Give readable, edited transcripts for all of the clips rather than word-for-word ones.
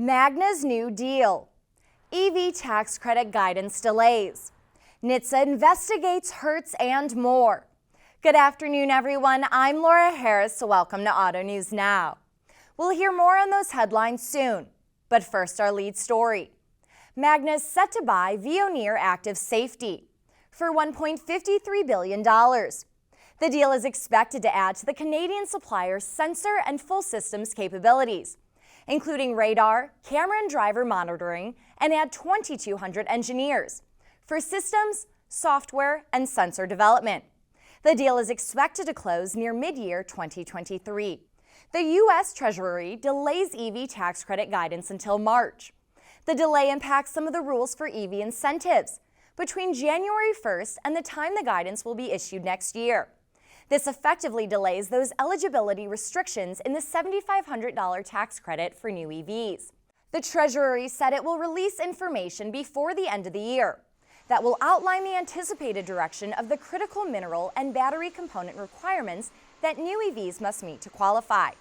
Magna's new deal. EV tax credit guidance delays. NHTSA investigates Hertz and more. Good afternoon, everyone. I'm Laura Harris. Welcome to Auto News Now. We'll hear more on those headlines soon. But first, our lead story. Magna is set to buy Veoneer Active Safety for $1.53 billion. The deal is expected to add to the Canadian supplier's sensor and full systems capabilities, including radar, camera and driver monitoring, and add 2,200 engineers for systems, software, and sensor development. The deal is expected to close near mid-year 2023. The U.S. Treasury delays EV tax credit guidance until March. The delay impacts some of the rules for EV incentives between January 1st and the time the guidance will be issued next year. This effectively delays those eligibility restrictions in the $7,500 tax credit for new EVs. The Treasury said it will release information before the end of the year that will outline the anticipated direction of the critical mineral and battery component requirements that new EVs must meet to qualify.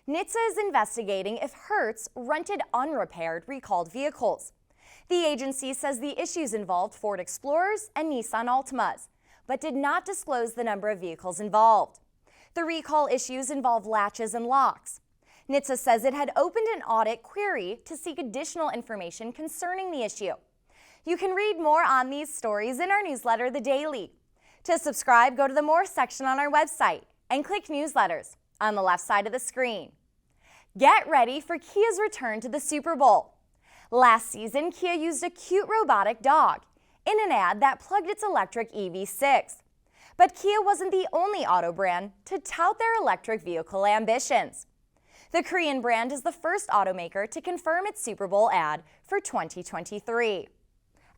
NHTSA is investigating if Hertz rented unrepaired recalled vehicles. The agency says the issues involved Ford Explorers and Nissan Altimas, but did not disclose the number of vehicles involved. The recall issues involve latches and locks. NHTSA says it had opened an audit query to seek additional information concerning the issue. You can read more on these stories in our newsletter, The Daily. To subscribe, go to the More section on our website and click Newsletters on the left side of the screen. Get ready for Kia's return to the Super Bowl. Last season, Kia used a cute robotic dog in an ad that plugged its electric EV6. But Kia wasn't the only auto brand to tout their electric vehicle ambitions. The Korean brand is the first automaker to confirm its Super Bowl ad for 2023.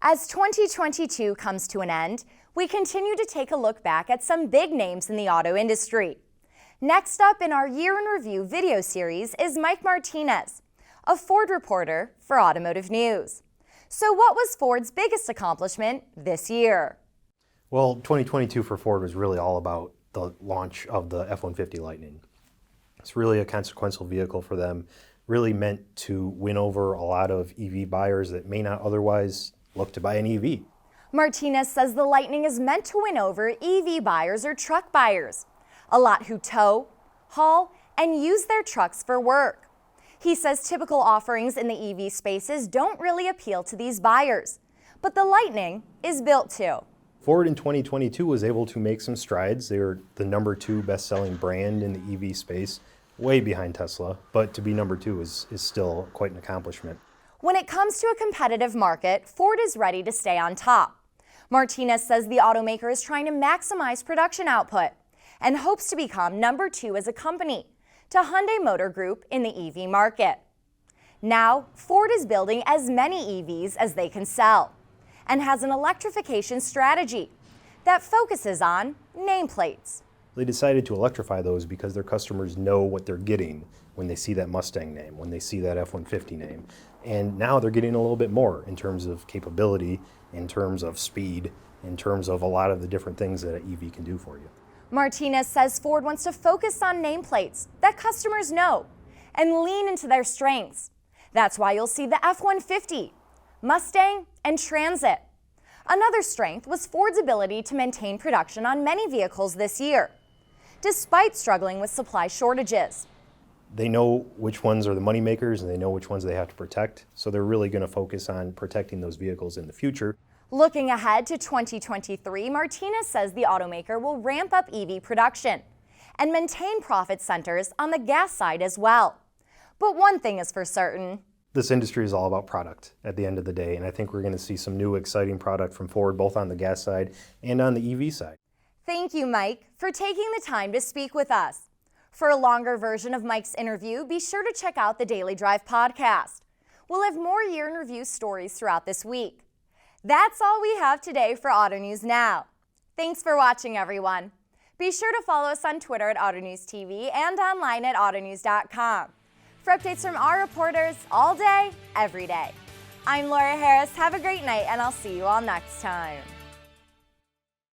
As 2022 comes to an end, we continue to take a look back at some big names in the auto industry. Next up in our Year in Review video series is Mike Martinez, a Ford reporter for Automotive News. So what was Ford's biggest accomplishment this year? Well, 2022 for Ford was really all about the launch of the F-150 Lightning. It's really a consequential vehicle for them, really meant to win over a lot of EV buyers that may not otherwise look to buy an EV. Martinez says the Lightning is meant to win over EV buyers or truck buyers, a lot who tow, haul, and use their trucks for work. He says typical offerings in the EV spaces don't really appeal to these buyers, but the Lightning is built to. Ford in 2022 was able to make some strides. They were the #2 best-selling brand in the EV space, way behind Tesla, but to be #2 is still quite an accomplishment. When it comes to a competitive market, Ford is ready to stay on top. Martinez says the automaker is trying to maximize production output and hopes to become #2 as a company to Hyundai Motor Group in the EV market. Now, Ford is building as many EVs as they can sell and has an electrification strategy that focuses on nameplates. They decided to electrify those because their customers know what they're getting when they see that Mustang name, when they see that F-150 name. And now they're getting a little bit more in terms of capability, in terms of speed, in terms of a lot of the different things that an EV can do for you. Martinez says Ford wants to focus on nameplates that customers know and lean into their strengths. That's why you'll see the F-150, Mustang, and Transit. Another strength was Ford's ability to maintain production on many vehicles this year, despite struggling with supply shortages. They know which ones are the money makers and they know which ones they have to protect, so they're really going to focus on protecting those vehicles in the future. Looking ahead to 2023, Martinez says the automaker will ramp up EV production and maintain profit centers on the gas side as well. But one thing is for certain. This industry is all about product at the end of the day, and I think we're going to see some new exciting product from Ford, both on the gas side and on the EV side. Thank you, Mike, for taking the time to speak with us. For a longer version of Mike's interview, be sure to check out the Daily Drive podcast. We'll have more Year in Review stories throughout this week. That's all we have today for Auto News Now. Thanks for watching, everyone. Be sure to follow us on Twitter at AutoNewsTV and online at autonews.com for updates from our reporters all day, every day. I'm Laura Harris. Have a great night, and I'll see you all next time.